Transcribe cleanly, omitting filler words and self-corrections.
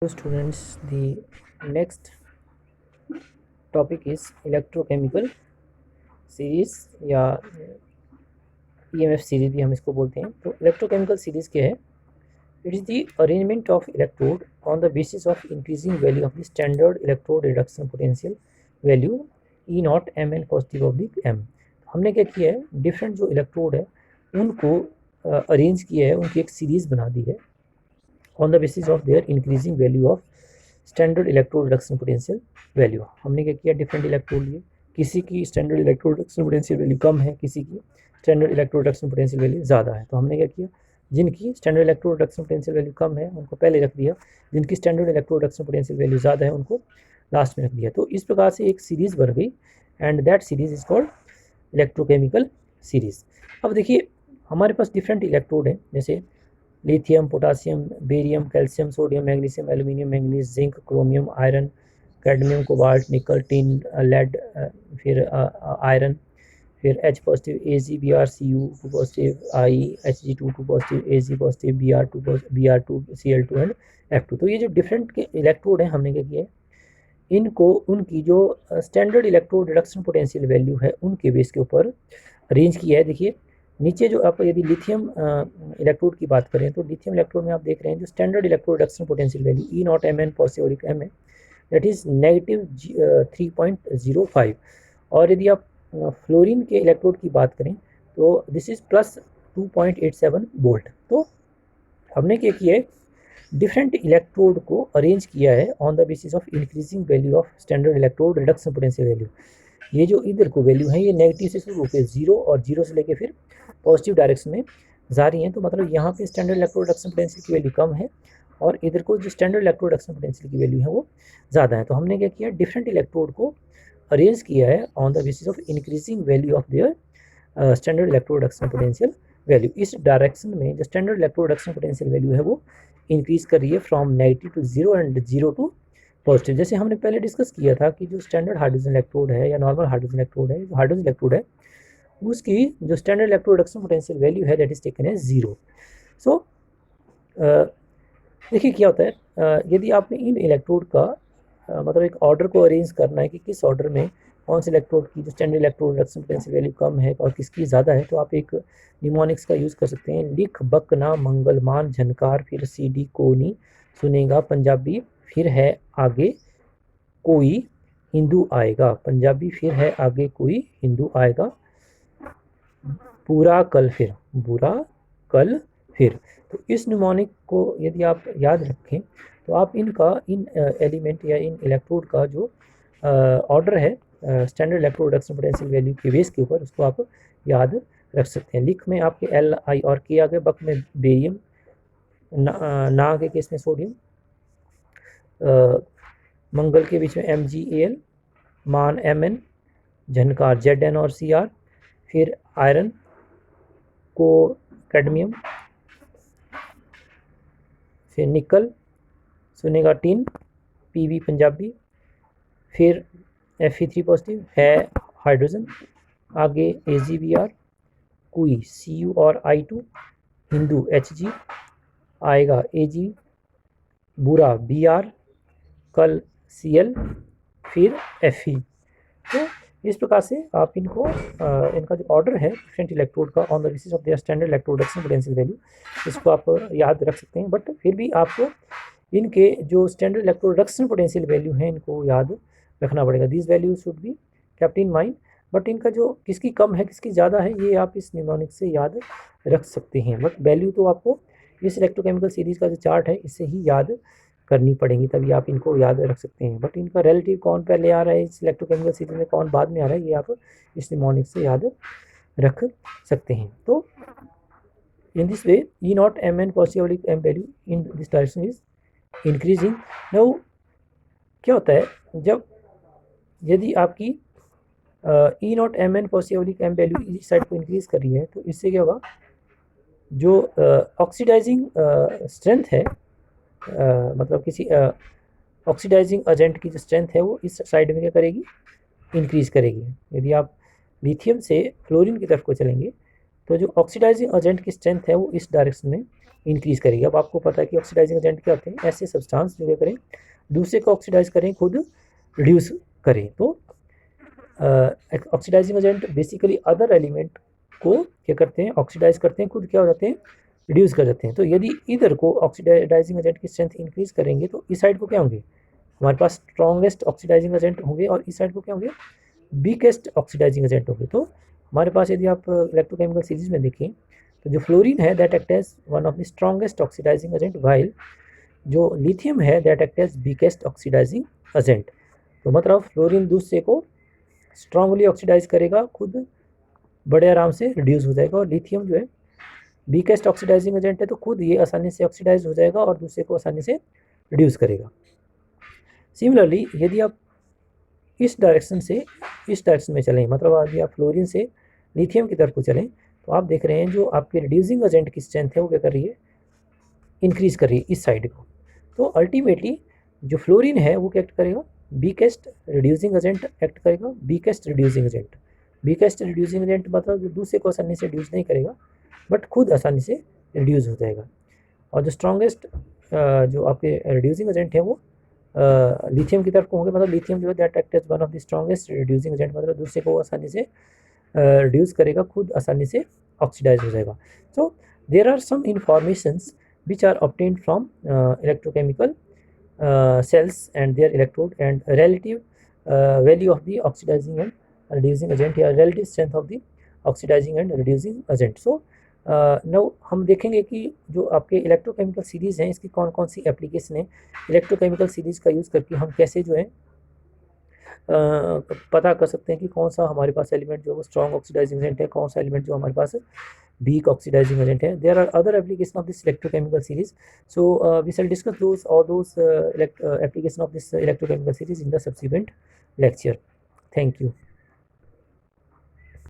So students, the next topic is electrochemical series या EMF series भी हम इसको बोलते हैं। तो इलेक्ट्रोकेमिकल सीरीज क्या है? It is the arrangement of electrode on the basis of increasing value of the standard electrode reduction potential value E naught M N positive of the M. हमने क्या किया है, डिफरेंट जो इलेक्ट्रोड है उनको arrange किया है, उनकी एक सीरीज़ बना दी है on the basis of their increasing value of standard electrode reduction potential value. हमने क्या किया, डिफरेंट इलेक्ट्रोड लिए, किसी की standard electrode reduction potential value कम है, किसी की standard electrode reduction potential value ज़्यादा है। तो हमने क्या किया, जिनकी standard electrode reduction potential value कम है उनको पहले रख दिया, जिनकी standard electrode reduction potential value ज़्यादा है उनको लास्ट में रख दिया। तो इस प्रकार से एक सीरीज़ बन गई and that series is called electrochemical series. अब देखिए, हमारे पास डिफरेंट इलेक्ट्रोड हैं, जैसे lithium, potassium, barium, calcium, sodium, magnesium, aluminium, manganese, zinc, chromium, iron, cadmium, cobalt, निकल, टिन, लेड, फिर आयरन, फिर H positive Ag Br Cu 2 positive I Hg2 2 positive Ag positive Br2 Cl2 and F2। तो ये जो different के electrode हैं, हमने क्या किया है, इनको उनकी जो standard electrode reduction potential value है उनके बेस के ऊपर अरेंज किया है। देखिए नीचे जो आप यदि लिथियम इलेक्ट्रोड की बात करें तो लिथियम इलेक्ट्रोड में आप देख रहे हैं जो standard electrode reduction potential value E naught M N positive M है, दैट इज नेगेटिव 3.05। और यदि आप फ्लोरीन के इलेक्ट्रोड की बात करें तो दिस इज प्लस 2.87 वोल्ट। तो हमने क्या किया है, डिफरेंट इलेक्ट्रोड को अरेंज किया है on the basis of increasing value of standard electrode reduction potential value. ये जो इधर को वैल्यू है ये नेगेटिव से शुरू होकर 0 और 0 से लेके फिर पॉजिटिव डायरेक्शन में जा रही हैं। तो मतलब यहाँ पे स्टैंडर्ड इलेक्ट्रोड रिडक्शन पोटेंशियल की वैल्यू कम है और इधर को जो स्टैंडर्ड इलेक्ट्रोड रिडक्शन पोटेंशियल की वैल्यू है वो ज़्यादा है। तो हमने क्या किया, डिफरेंट इलेक्ट्रोड को अरेंज किया है on the basis of increasing value of their standard electrode reduction potential value. इस डायरेक्शन में जो standard electrode reduction potential value है वो इंक्रीज कर रही है from negative to 0 and 0 to positive. जैसे हमने पहले डिस्कस किया था कि जो स्टैंडर्ड हाइड्रोजन इलेक्ट्रोड है या नॉर्मल हाइड्रोजन इलेक्ट्रोड है, जो हाइड्रोजन इलेक्ट्रोड है उसकी जो standard electrode reduction potential value है दैट इज टेकन एज 0। सो देखिए क्या होता है, यदि आपने इन इलेक्ट्रोड का मतलब एक ऑर्डर को अरेंज करना है कि किस ऑर्डर में कौन से इलेक्ट्रोड की जो standard electrode reduction potential value कम है और किसकी ज़्यादा है, तो आप एक निमोनिक्स का यूज़ कर सकते हैं। लिख बकना मंगलमान झनकार, फिर सीडी कोनी सुनेगा पंजाबी, फिर है आगे कोई हिंदू आएगा। पंजाबी फिर है आगे कोई हिंदू आएगा, बुरा कल फिर, बुरा कल फिर। तो इस निमोनिक को यदि आप याद रखें तो आप इनका इन एलिमेंट या इन इलेक्ट्रोड का जो ऑर्डर है standard electrode reduction potential value के बेस के ऊपर उसको आप याद रख सकते हैं। लिख में आपके एल आई और के आ गए, बक में बेरियम, ना के केस में सोडियम, मंगल के बीच में एम जी ए एल, मान एम एन, झनकार जेड एन और सी आर, फिर आयरन को कैडमियम, फिर निकल सुनेगा टिन पीबी पंजाबी, फिर Fe3 पॉजिटिव है हाइड्रोजन, आगे AgBr, कोई Cu और I2, हिंदू Hg आएगा Ag, बुरा Br, कल Cl, फिर Fe। तो इस प्रकार से आप इनको इनका जो ऑर्डर है डिफरेंट इलेक्ट्रोड का on the basis of their standard electrode reduction potential value, इसको आप याद रख सकते हैं। बट फिर भी आपको इनके जो standard electrode reduction potential value है इनको याद रखना पड़ेगा। This value should be kept in mind. But इनका जो किसकी कम है किसकी ज़्यादा है ये आप इस निमोनिक से याद रख सकते हैं। बट वैल्यू तो आपको इस इलेक्ट्रोकेमिकल सीरीज़ का जो चार्ट है इससे ही याद करनी पड़ेंगी, तभी आप इनको याद रख सकते हैं। बट इनका रिलेटिव कौन पहले आ रहा है इस इलेक्ट्रोकेमिकल सीरीज में, कौन बाद में आ रहा है, ये आप इस निमोनिक से याद रख सकते हैं। तो in this way E naught M N positive M value in this direction is increasing. Now क्या होता है, जब यदि आपकी E naught M N positive M value इस साइड को इंक्रीज कर रही है तो इससे क्या होगा, जो ऑक्सीडाइजिंग स्ट्रेंथ है मतलब किसी ऑक्सीडाइजिंग एजेंट की जो स्ट्रेंथ है वो इस साइड में क्या करेगी, इंक्रीज करेगी। यदि आप लिथियम से फ्लोरीन की तरफ को चलेंगे तो जो ऑक्सीडाइजिंग एजेंट की स्ट्रेंथ है वो इस डायरेक्शन में इंक्रीज करेगी। अब आपको पता है कि ऑक्सीडाइजिंग एजेंट क्या होते हैं, ऐसे सब्सटेंस जो क्या करें दूसरे को ऑक्सीडाइज करें, खुद रिड्यूस करें। तो oxidising agent basically other element को क्या करते हैं, ऑक्सीडाइज करते हैं, खुद क्या हो जाते हैं, रिड्यूस कर जाते हैं। तो यदि इधर को ऑक्सीडाइजिंग एजेंट की स्ट्रेंथ इंक्रीज करेंगे तो इस साइड को क्या होंगे, हमारे पास स्ट्रॉन्गेस्ट ऑक्सीडाइजिंग एजेंट होंगे, और इस साइड को क्या होंगे, वीकेस्ट ऑक्सीडाइजिंग एजेंट होंगे। तो हमारे पास यदि आप इलेक्ट्रोकेमिकल सीरीज में देखें तो जो फ्लोरीन है that act as one of the strongest oxidising agent, while जो लिथियम है that act as weakest oxidising agent. तो मतलब फ्लोरीन दूसरे को स्ट्रांगली ऑक्सीडाइज करेगा, खुद बड़े आराम से रिड्यूस हो जाएगा, और लिथियम जो है वीकेस्ट ऑक्सीडाइजिंग एजेंट है तो खुद ये आसानी से ऑक्सीडाइज हो जाएगा और दूसरे को आसानी से रिड्यूस करेगा। सिमिलरली यदि आप इस डायरेक्शन में चलें, मतलब यदि आप फ्लोरीन से लिथियम की तरफ को चलें, तो आप देख रहे हैं जो आपके रिड्यूसिंग एजेंट की स्ट्रेंथ है वो क्या कर रही है, इंक्रीज कर रही है इस साइड को। तो अल्टीमेटली जो फ्लोरीन है वो क्या एक्ट करेगा, वीकेस्ट रिड्यूसिंग एजेंट एक्ट करेगा, weakest reducing agent. Weakest reducing agent मतलब जो दूसरे को आसानी से रिड्यूस नहीं करेगा बट खुद आसानी से रिड्यूस हो जाएगा। और जो स्ट्रॉन्गेस्ट जो आपके रिड्यूसिंग एजेंट है वो लिथियम की तरफ को होंगे, मतलब लिथियम जो है that act as one of the strongest reducing agent, मतलब दूसरे को आसानी से रिड्यूस करेगा, खुद आसानी से ऑक्सीडाइज हो जाएगा। So there are some informations which are obtained from electrochemical cells and their electrode and relative value of the oxidizing and reducing agent या relative strength of the oxidizing and reducing agent। So now हम देखेंगे कि जो आपके electrochemical series हैं इसकी कौन कौन सी एप्लीकेशन है, इलेक्ट्रोकेमिकल सीरीज़ का यूज़ करके हम कैसे जो है पता कर सकते हैं कि कौन सा हमारे पास एलिमेंट जो है स्ट्रॉन्ग ऑक्सीडाइजिंग एजेंट है, कौन सा एलिमेंट जो हमारे पास weak oxidizing agent है। There are other application of this electrochemical series, so we shall discuss all those application of this electrochemical series in the subsequent lecture. Thank you.